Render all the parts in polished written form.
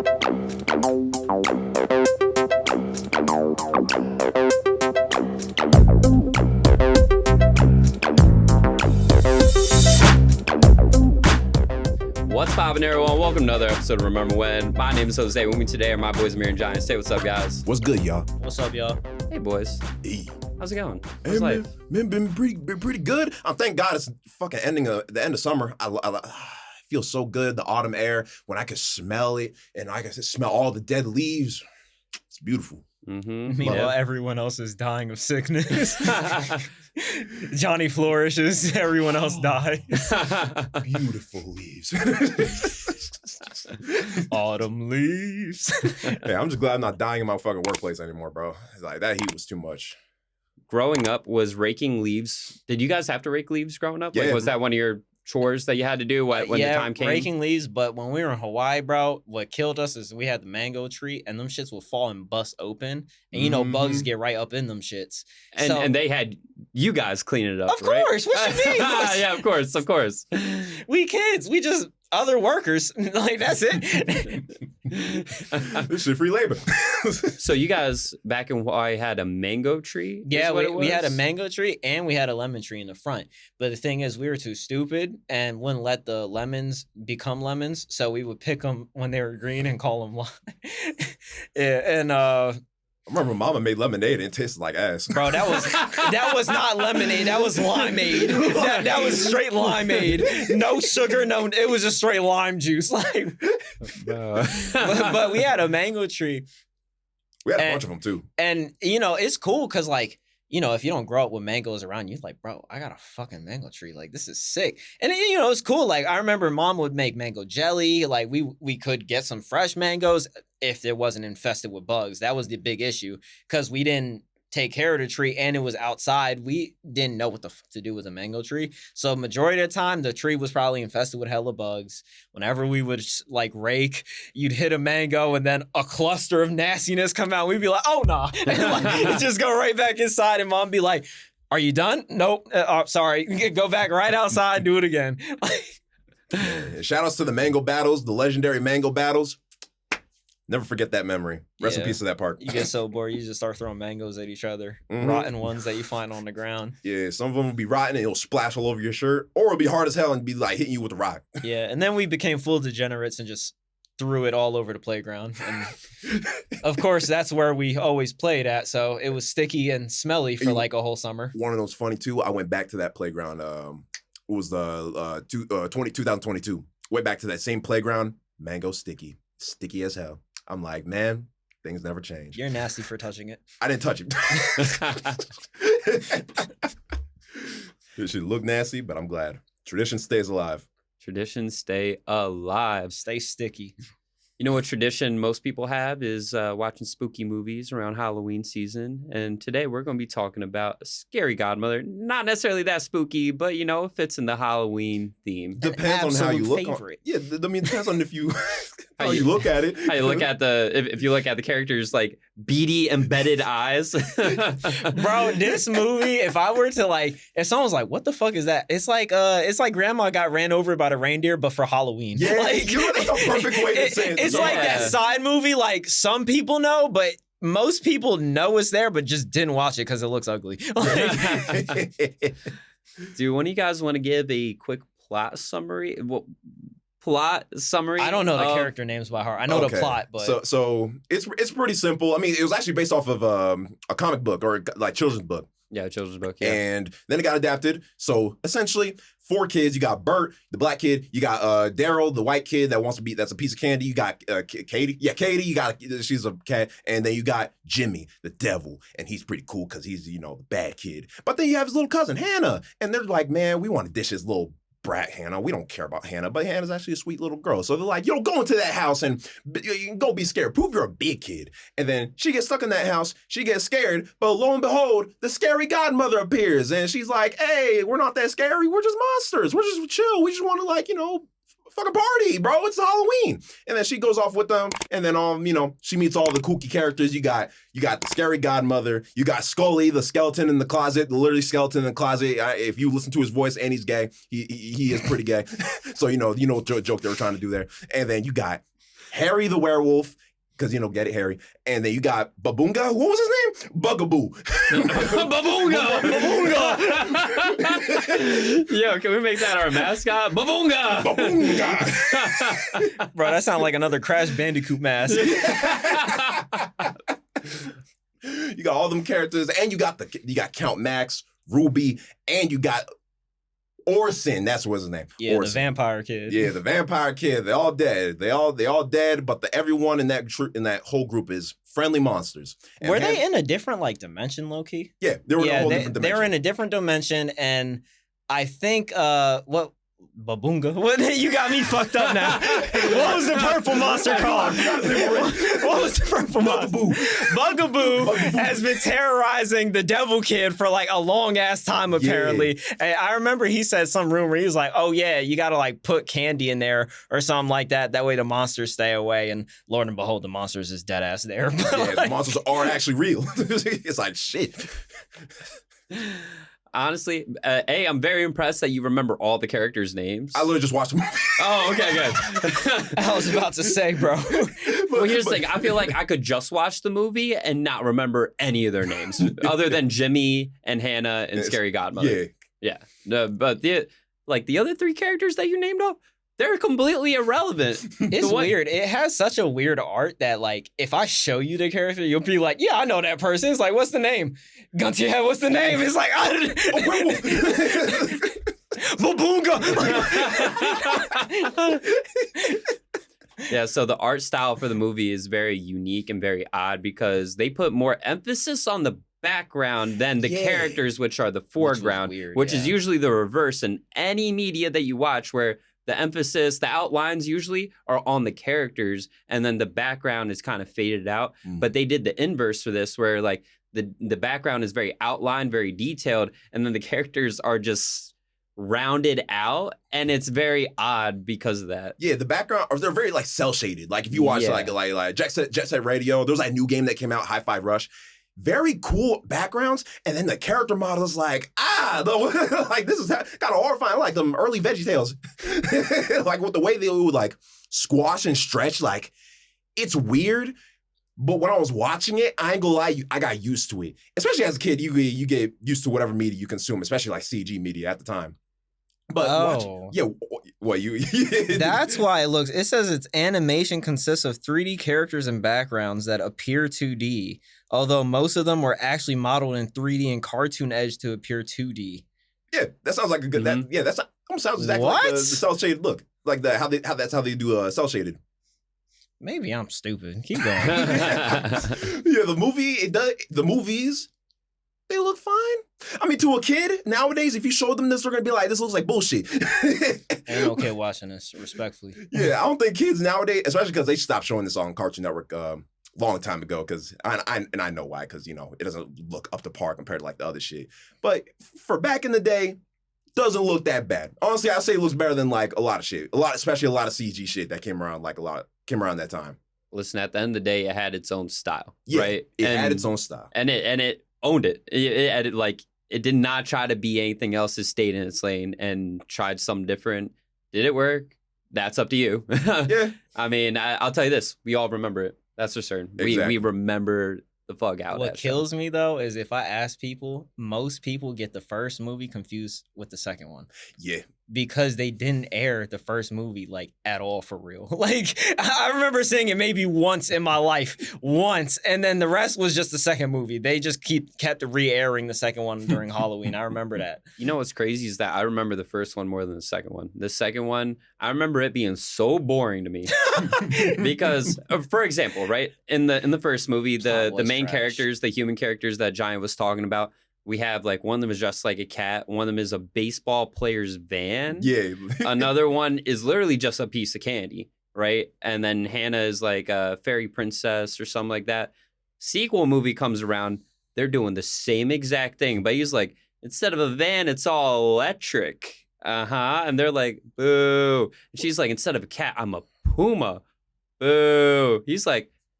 What's poppin', everyone? Welcome to another episode of Remember When. My name is Jose. With me today are my boys Amir and Giant. Say what's up, guys. What's good, y'all? What's up, y'all? Hey, boys. Hey. How's it going? How's life? Man, been pretty good. Thank God it's fucking ending the end of summer. I feel so good. The autumn air, when I can smell it and I can smell all the dead leaves. It's beautiful. Mm-hmm. Meanwhile, everyone else is dying of sickness. Johnny flourishes, everyone else dies. Beautiful leaves. Autumn leaves. Hey, I'm just glad I'm not dying in my fucking workplace anymore, bro. It's like that heat was too much. Growing up, was raking leaves. Did you guys have to rake leaves growing up? Yeah. Like, was that one of your chores that you had to do when the time came? Raking leaves, but when we were in Hawaii, bro, what killed us is we had the mango tree and them shits will fall and bust open. And you know, bugs get right up in them shits. And they had you guys clean it up, of course. Right? What you mean? Yeah, of course. We kids, we just other workers. Like, that's it. This shit free labor. So you guys back in Hawaii had a mango tree? Yeah, we had a mango tree and we had a lemon tree in the front. But the thing is, we were too stupid and wouldn't let the lemons become lemons. So we would pick them when they were green and call them lime. Yeah, and I remember Mama made lemonade and it tasted like ass. bro, that was not lemonade. That was limeade. That was straight limeade. No sugar, it was just straight lime juice. Like, but we had a mango tree. We had a bunch of them too. And, you know, it's cool because, like, you know, if you don't grow up with mangoes around you, like, bro, I got a fucking mango tree. Like, this is sick. And, you know, it's cool. Like, I remember Mom would make mango jelly. Like, we could get some fresh mangoes if it wasn't infested with bugs. That was the big issue because we didn't take care of the tree and it was outside. We didn't know what to do with a mango tree. So majority of the time, the tree was probably infested with hella bugs. Whenever we would like rake, you'd hit a mango and then a cluster of nastiness come out. We'd be like, oh, nah. And just go right back inside and Mom be like, are you done? Nope. Sorry. Go back right outside, do it again. Yeah, shout outs to the mango battles, the legendary mango battles. Never forget that memory. Rest in peace to that part. You get so bored, you just start throwing mangoes at each other. Rotten ones that you find on the ground. Yeah, some of them will be rotten and it'll splash all over your shirt. Or it'll be hard as hell and be like hitting you with a rock. Yeah, and then we became full degenerates and just threw it all over the playground. And of course, that's where we always played at. So it was sticky and smelly for like a whole summer. One of those funny too, I went back to that playground. It was the 2022. Went back to that same playground. Mango sticky. Sticky as hell. I'm like, man, things never change. You're nasty for touching it. I didn't touch it. It should look nasty, but I'm glad. Tradition stays alive. Traditions stay alive. Stay sticky. You know what tradition most people have is watching spooky movies around Halloween season. And today we're going to be talking about Scary Godmother. Not necessarily that spooky, but, you know, it fits in the Halloween theme. Depends on how you look. Depends on if you... how you look at it. How you look at if you look at the characters, like beady embedded eyes. Bro, this movie, if I were to like, if someone's like, what the fuck is that? It's like grandma got ran over by the reindeer, but for Halloween. Yeah, like, that's a perfect way to say it. It's like that side movie, like some people know, but most people know it's there, but just didn't watch it because it looks ugly. Do one of you guys want to give a quick plot summary? I don't know the character names by heart. I know the plot, but so it's pretty simple. I mean, it was actually based off of a comic book or like children's book. Yeah, children's book. Yeah, and then it got adapted. So essentially, 4 kids. You got Bert, the black kid. You got Daryl, the white kid that's a piece of candy. You got Katie. Yeah, Katie. You got she's a cat, and then you got Jimmy, the devil, and he's pretty cool because he's the bad kid. But then you have his little cousin Hannah, and they're like, man, we want to dish his little brat Hannah. We don't care about Hannah, but Hannah's actually a sweet little girl. So they're like, yo, go into that house and you can go be scared. Prove you're a big kid. And then she gets stuck in that house. She gets scared, but lo and behold, the scary godmother appears. And she's like, hey, we're not that scary. We're just monsters. We're just chill. We just want to fucking party, bro. It's Halloween. And then she goes off with them. And then she meets all the kooky characters. You got the scary godmother. You got Scully, the skeleton in the closet, the literally skeleton in the closet. If you listen to his voice, and he's gay, he is pretty gay. So you know what joke they were trying to do there. And then you got Harry the werewolf, because, get it, Harry. And then you got Babunga. What was his name? Bugaboo. Babunga! Babunga! Yo, can we make that our mascot? Babunga! Babunga! Bro, that sounds like another Crash Bandicoot mask. You got all them characters, and you got Count Max, Ruby, and you got Orson. That's what's his name. Yeah, Orson. the vampire kid. Yeah, the vampire kid. They all dead. They all dead. But everyone in that whole group is friendly monsters. And were they in a different dimension, low key? Yeah, they were in a whole different dimension. They were in a different dimension, and I think what Babunga? What, you got me fucked up now. What was the purple monster called? What was the purple monster? Bugaboo has been terrorizing the devil kid for a long ass time apparently. Yeah. And I remember he said some rumor. He was like, "Oh yeah, you got to put candy in there or something like that. That way the monsters stay away." And Lord and behold, the monsters is dead ass there. Yeah, the monsters are actually real. It's like shit. Honestly, I'm very impressed that you remember all the characters' names. I literally just watched the movie. Oh, okay, good. I was about to say, bro. Well, here's the thing. I feel like I could just watch the movie and not remember any of their names other than Jimmy and Hannah and Scary Godmother. Yeah. No, but the other three characters that you named off, they're completely irrelevant. It's weird. It has such a weird art that, if I show you the character, you'll be like, yeah, I know that person. It's like, what's the name? Gun to your head, what's the name? It's like, Babunga! Yeah, so the art style for the movie is very unique and very odd because they put more emphasis on the background than the characters, which are the foreground, which is usually the reverse in any media that you watch, where the emphasis, the outlines usually are on the characters, and then the background is kind of faded out. But they did the inverse for this, where the background is very outlined, very detailed, and then the characters are just rounded out, and it's very odd because of that. Yeah, the background, or they're very cell shaded. If you watch like Jet Set Radio, there's a new game that came out, High Five Rush. Very cool backgrounds, and then the character model is this is kind of horrifying, like them early VeggieTales. With the way they would squash and stretch, it's weird. But when I was watching it, I ain't gonna lie, I got used to it. Especially as a kid, you get used to whatever media you consume, especially CG media at the time. But that's why it says its animation consists of 3D characters and backgrounds that appear 2D, although most of them were actually modeled in 3D and Cartoon Edge to appear 2D. Yeah, that sounds like a good. That almost sounds exactly like the cell shaded look, that's how they do cell shaded. Maybe I'm stupid. Keep going. Yeah, the movies, they look fine. I mean, to a kid nowadays, if you show them this, they're gonna be like, "This looks like bullshit." Ain't no kid watching this, respectfully. Yeah, I don't think kids nowadays, especially because they stopped showing this on Cartoon Network long time ago. Because I know why. Because it doesn't look up to par compared to the other shit. But for back in the day, doesn't look that bad. Honestly, I'd say it looks better than a lot of shit. Especially a lot of CG shit that came around around that time. Listen, at the end of the day, it had its own style, yeah, right? It had its own style, and it owned it. It did not try to be anything else. It stayed in its lane and tried something different. Did it work? That's up to you. Yeah. I mean, I'll tell you this: we all remember it. That's for certain. Exactly. We remember the fuck out. What kills me though is if I ask people, most people get the first movie confused with the second one. Yeah. Because they didn't air the first movie at all for real. I remember seeing it maybe once in my life, and then the rest was just the second movie. They just kept re-airing the second one during Halloween. I remember that. You know what's crazy is that I remember the first one more than the second one. The second one, I remember it being so boring to me because, for example, right in the first movie, the main characters, the human characters that Giant was talking about. We have one of them is dressed like a cat. One of them is a baseball player's van. Yeah. Another one is literally just a piece of candy, right? And then Hannah is a fairy princess or something like that. Sequel movie comes around. They're doing the same exact thing. But he's instead of a van, it's all electric. And they're like, boo. And she's instead of a cat, I'm a puma. Boo. He's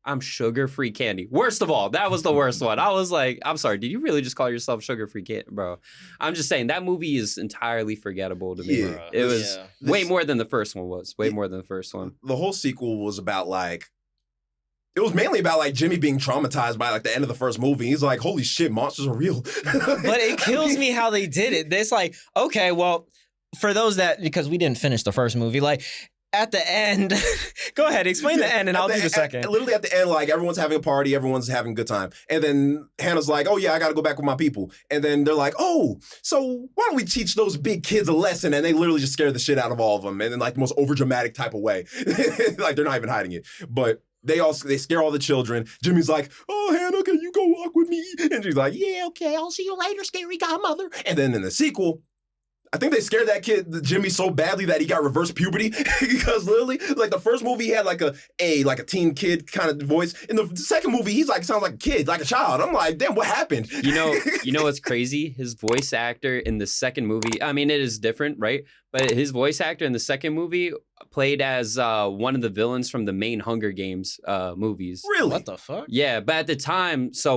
I'm sugar-free candy. Worst of all, that was the worst one. I was like, I'm sorry, did you really just call yourself sugar-free candy, bro? I'm just saying that movie is entirely forgettable to me. Yeah. It was way more than the first one was. Way more than the first one. The whole sequel was about like, it was mainly about like Jimmy being traumatized by like the end of the first movie. He's like, holy shit, monsters are real. But it kills me how they did it. It's like, okay, well, for those that, because we didn't finish the first movie, like at the end, go ahead, explain the end and I'll do the second. Literally at the end, like everyone's having a party, everyone's having a good time. And then Hannah's like, oh yeah, I gotta go back with my people. And then they're like, oh, so why don't we teach those big kids a lesson? And they literally just scare the shit out of all of them. And in like the most overdramatic type of way. Like they're not even hiding it. But they scare all the children. Jimmy's like, oh, Hannah, can you go walk with me? And she's like, yeah, okay, I'll see you later, Scary Godmother. And then in the sequel, I think they scared that kid, Jimmy, so badly that he got reverse puberty. Because literally, like the first movie, he had like a teen kid kind of voice. In the second movie, he's like sounds like a kid, like a child. I'm like, damn, what happened? You know what's crazy? His voice actor in the second movie, I mean, it is different, right? But his voice actor in the second movie played as one of the villains from the main Hunger Games movies. Really? What the fuck? Yeah, but at the time, so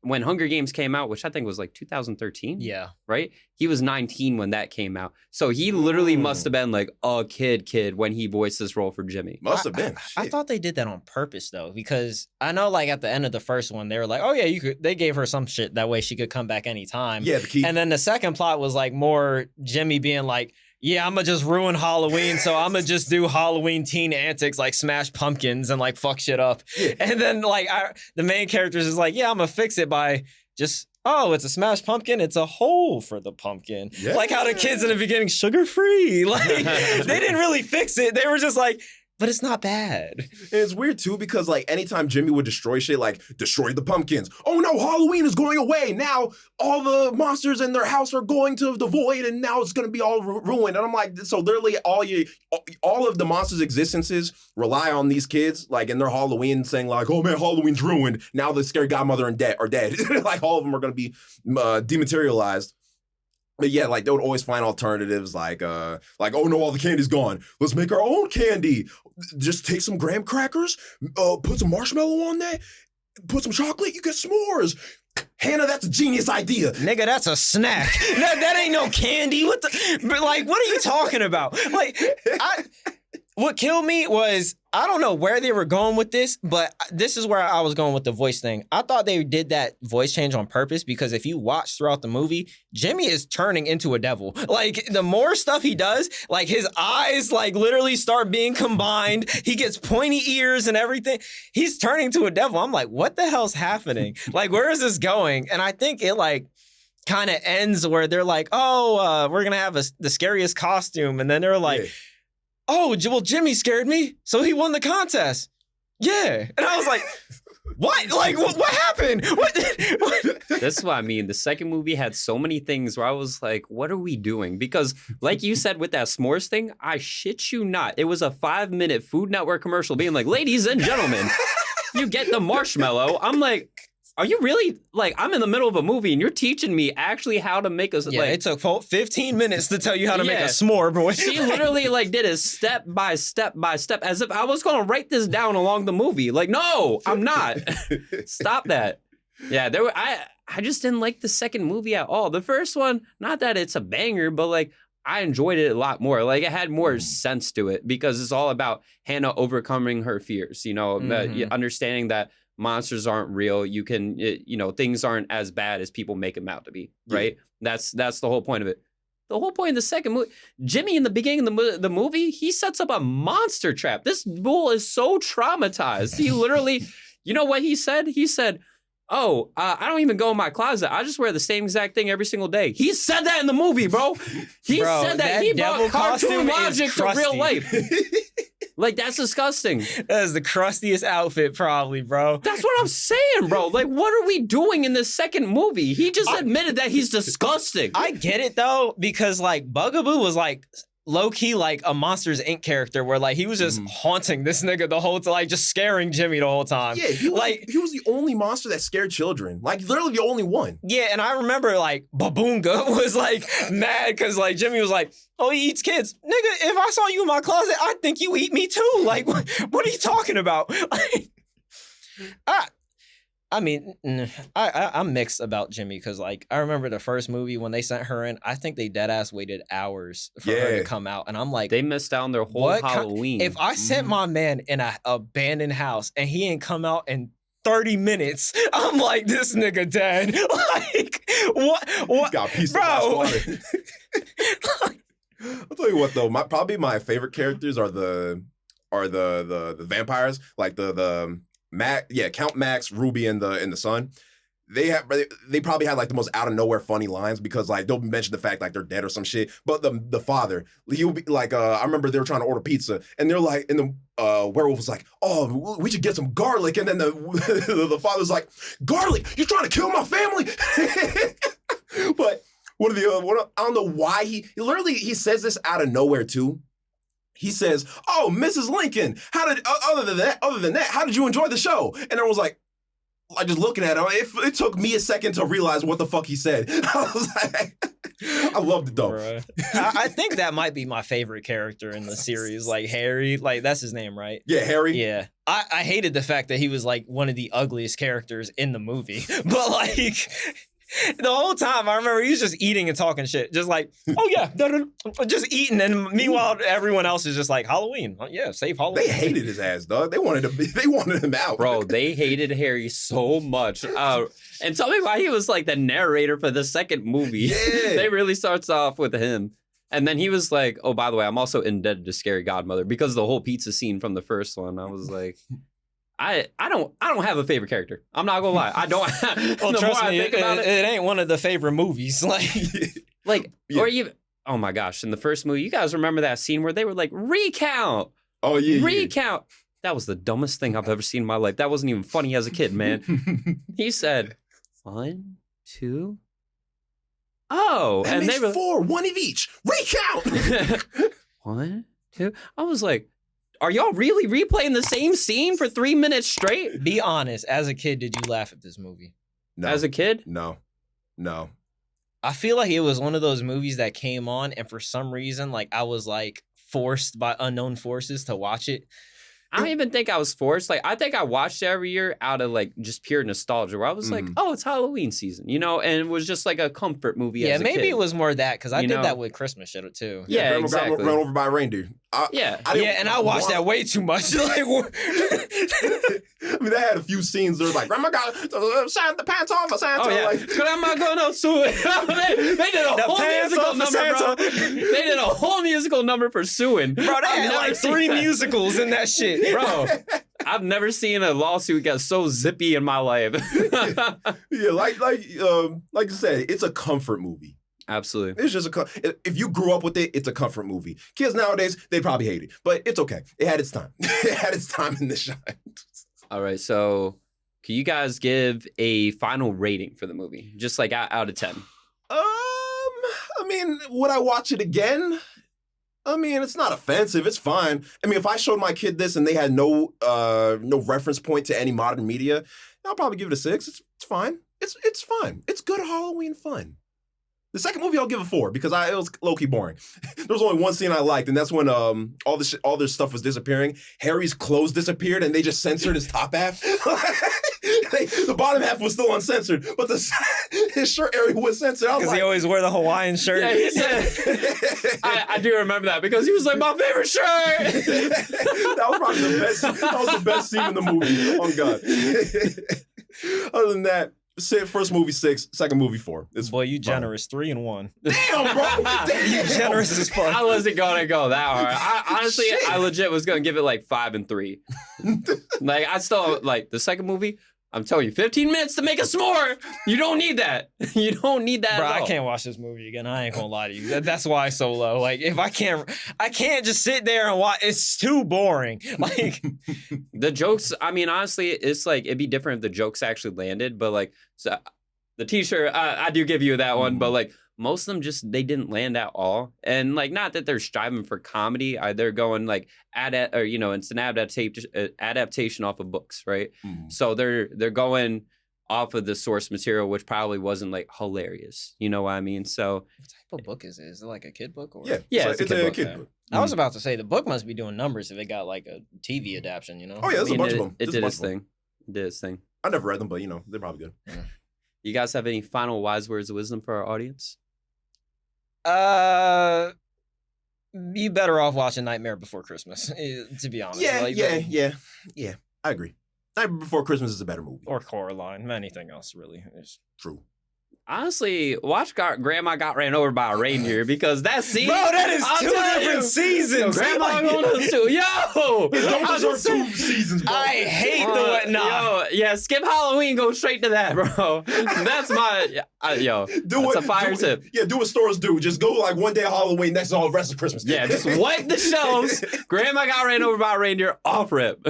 when Hunger Games came out, which I think was like 2013, Yeah. right? He was 19 when that came out. So he literally must have been like a kid when he voiced this role for Jimmy. Must have been. I thought they did that on purpose though, because I know like at the end of the first one, they were like, oh yeah, they gave her some shit that way she could come back anytime. Yeah, the key. And then the second plot was like more Jimmy being like, yeah, I'm gonna just ruin Halloween, so I'm gonna just do Halloween teen antics like smash pumpkins and like fuck shit up. Yeah. And then like the main characters is like, yeah, I'm gonna fix it by just, oh, it's a smashed pumpkin, it's a hole for the pumpkin. Yeah. Like how the kids in the beginning, sugar-free. Like they didn't really fix it. They were just like, but it's not bad. And it's weird too because like anytime Jimmy would destroy shit, like destroy the pumpkins. Oh no, Halloween is going away. Now all the monsters in their house are going to the void and now it's going to be all ruined. And I'm like, so literally all of the monsters' existences rely on these kids, like in their Halloween saying like, oh man, Halloween's ruined. Now the Scary Godmother are dead. Like all of them are going to be dematerialized. But yeah, like they would always find alternatives like, oh no, all the candy's gone. Let's make our own candy. Just take some graham crackers, put some marshmallow on that, put some chocolate, you get s'mores. Hannah, that's a genius idea. Nigga, that's a snack. that ain't no candy. What are you talking about? Like, what killed me was, I don't know where they were going with this, but this is where I was going with the voice thing. I thought they did that voice change on purpose because if you watch throughout the movie, Jimmy is turning into a devil. Like, the more stuff he does, like his eyes like literally start being combined. He gets pointy ears and everything. He's turning to a devil. I'm like, what the hell's happening? Like, where is this going? And I think it like kind of ends where they're like, oh, we're going to have the scariest costume. And then they're like, yeah. Oh, well, Jimmy scared me, so he won the contest. Yeah. And I was like, what? Like, what happened? What? That's what I mean. The second movie had so many things where I was like, what are we doing? Because like you said with that s'mores thing, I shit you not. It was a 5-minute Food Network commercial being like, ladies and gentlemen, you get the marshmallow. I'm like, are you really, like, I'm in the middle of a movie and you're teaching me actually how to make a, yeah, like. It took 15 minutes to tell you how to make a s'more, boy. She literally, like, did it step by step by step as if I was going to write this down along the movie. Like, no, I'm not. Stop that. Yeah, I just didn't like the second movie at all. The first one, not that it's a banger, but, like, I enjoyed it a lot more. Like, it had more sense to it because it's all about Hannah overcoming her fears, you know, understanding that monsters aren't real. You can, things aren't as bad as people make them out to be, right? Yeah. That's the whole point of it. The whole point of the second movie, Jimmy in the beginning of the movie, he sets up a monster trap. This bull is so traumatized. He literally, you know what he said? He said, oh, I don't even go in my closet. I just wear the same exact thing every single day. He said that in the movie, bro. He said that. He brought cartoon logic to real life. Like, that's disgusting. That is the crustiest outfit, probably, bro. That's what I'm saying, bro. Like, what are we doing in this second movie? He just admitted that he's disgusting. I get it, though, because, like, Bugaboo was, like, low-key, like, a Monsters, Inc. character where, like, he was just haunting this nigga the whole time, like, just scaring Jimmy the whole time. Yeah, he was the only monster that scared children. Like, literally the only one. Yeah, and I remember, like, Baboonga was, like, mad because, like, Jimmy was like, oh, he eats kids. Nigga, if I saw you in my closet, I'd think you eat me too. Like, what are you talking about? Like, I mean, I'm mixed about Jimmy because, like, I remember the first movie when they sent her in. I think they dead ass waited hours for her to come out, and I'm like, They missed out on their whole what Halloween. if I sent my man in an abandoned house and he ain't come out in 30 minutes, I'm like, this nigga dead. Like, what? Got pieced Bro. up by squatter. I'll tell you what though, probably my favorite characters are the vampires, like the Count Max, Ruby, and the Son. They probably had like the most out of nowhere funny lines because like they'll mention the fact like they're dead or some shit. But the father, he'll be like, I remember they were trying to order pizza and they're like, and the werewolf was like, oh, we should get some garlic, and then the father's like, garlic? You're trying to kill my family? But I don't know why he says this out of nowhere too. He says, "Oh, Mrs. Lincoln, other than that, how did you enjoy the show?" And everyone was like just looking at him. It took me a second to realize what the fuck he said. I was like, I loved it though. I think that might be my favorite character in the series, like Harry. Like that's his name, right? Yeah, Harry. Yeah, I hated the fact that he was like one of the ugliest characters in the movie, but like. The whole time, I remember he was just eating and talking shit. Just like, oh yeah, just eating. And meanwhile, everyone else is just like, Halloween. Oh, yeah, save Halloween. They hated his ass, dog. They wanted him out. Bro, they hated Harry so much. And tell me why he was like the narrator for the second movie. Yeah. They really starts off with him. And then he was like, oh, by the way, I'm also indebted to Scary Godmother because of the whole pizza scene from the first one. I was like... I don't have a favorite character. I'm not gonna lie. I don't. Well, the trust more me, I think about it ain't one of the favorite movies. Yeah. Or even. Oh my gosh! In the first movie, you guys remember that scene where they were like recount? Oh yeah, recount. Yeah. That was the dumbest thing I've ever seen in my life. That wasn't even funny as a kid, man. He said 1, 2. Oh, that and makes they were 4, 1 of each. Recount. 1, 2. I was like. Are y'all really replaying the same scene for 3 minutes straight? Be honest. As a kid, did you laugh at this movie? No. As a kid? No. I feel like it was one of those movies that came on, and for some reason, like I was like forced by unknown forces to watch it. I don't even think I was forced. Like, I think I watched it every year out of like just pure nostalgia, where I was like, oh, it's Halloween season, you know, and it was just like a comfort movie. Yeah, as a maybe kid. it was more that because I did that with Christmas shit too. Yeah, Grandma exactly. got run over by a reindeer. And I watched that way too much. Like, I mean, they had a few scenes. There was like, Grandma got the pants off for Santa. Oh yeah, like, Grandma gonna sue it. they did a whole musical number, bro. They did a whole musical number for suing. Bro, they had like 3 musicals in that shit, bro. I've never seen a lawsuit get so zippy in my life. Yeah, like I said, it's a comfort movie. Absolutely. It's just if you grew up with it, it's a comfort movie. Kids nowadays, they'd probably hate it, but it's okay. It had its time. It had its time in the shine. All right, so can you guys give a final rating for the movie? Just like out of 10. I mean, would I watch it again? I mean, it's not offensive. It's fine. I mean, if I showed my kid this and they had no reference point to any modern media, I'll probably give it a 6. It's fine. It's fine. It's good Halloween fun. The second movie I'll give a 4 because it was low-key boring. There was only one scene I liked, and that's when all this stuff was disappearing. Harry's clothes disappeared, and they just censored his top half. The bottom half was still uncensored, but his shirt area was censored. Because he always wore the Hawaiian shirt. Yeah, he said, I do remember that because he was like, my favorite shirt. That was probably the best. That was the best scene in the movie. Oh God. Other than that, first movie 6, second movie 4. Boy, you generous. 3 and 1. Damn, bro. Damn. You generous as fuck. I wasn't gonna go that hard. Honestly, I legit was gonna give it like 5 and 3. Like I still like the second movie. I'm telling you, 15 minutes to make a s'more. You don't need that. You don't need that. Bro, at all. I can't watch this movie again. I ain't gonna lie to you. That's why it's so low. Like, if I can't just sit there and watch. It's too boring. Like the jokes. I mean, honestly, it's like it'd be different if the jokes actually landed. But like, so the T-shirt, I do give you that one. But like, most of them they didn't land at all. And like, not that they're striving for comedy. They're going like it's an adaptation off of books, right? So they're going off of the source material, which probably wasn't like hilarious. You know what I mean? So what type of book is it? Is it like a kid book? Or? Yeah, it's a kid book. I was about to say the book must be doing numbers if it got like a TV adaptation, you know? Oh yeah, there's a bunch of them. It did its thing. Did its thing. I never read them, but they're probably good. You guys have any final wise words of wisdom for our audience? Be better off watching Nightmare Before Christmas, to be honest. Yeah. I agree. Night Before Christmas is a better movie. Or Coraline. Anything else, really. Is True. Honestly, watch Grandma Got Ran Over by a Reindeer because that scene. Bro, that is I'll two tell different you, seasons. Grandma going to the zoo. Yo! Don't I'm deserve just saying- 2 seasons, bro. I hate the what? Nah. Yo, yeah, skip Halloween, go straight to that, bro. That's my do that's a fire tip. Yeah, do what stores do. Just go like one day of Halloween, next all the rest of Christmas. Yeah, just wipe the shelves. Grandma got ran over by a reindeer. Off rip.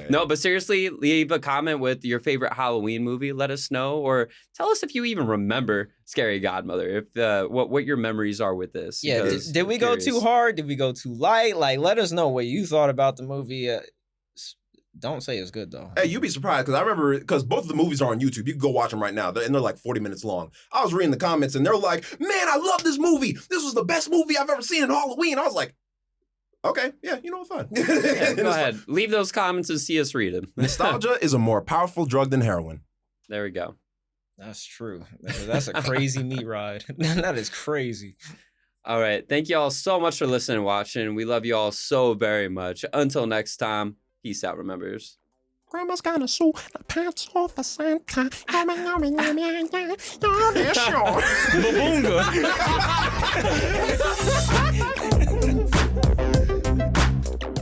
No, but seriously, leave a comment with your favorite Halloween movie. Let us know, or tell us if you even remember Scary Godmother. If what your memories are with this. Yeah, did we go too hard? Did we go too light? Like, let us know what you thought about the movie. Don't say it's good though. Hey, you'd be surprised because I remember because both of the movies are on YouTube. You can go watch them right now, and they're like 40 minutes long. I was reading the comments and they're like, "Man, I love this movie. This was the best movie I've ever seen in Halloween." I was like, "Okay, yeah, fine." Yeah, go ahead, leave those comments and see us read them. Nostalgia is a more powerful drug than heroin. There we go. That's true. That's a crazy meat ride. That is crazy. All right, thank you all so much for listening and watching. We love you all so very much. Until next time. Peace out, remembers. Grandma's gonna sew the pants off of Santa.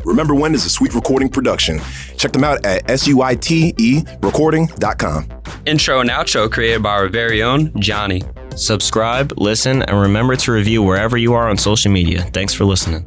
Remember When is a Sweet Recording production. Check them out at suiterecording.com. Intro and outro created by our very own Johnny. subscribe, listen, and remember to review wherever you are on social media. Thanks for listening.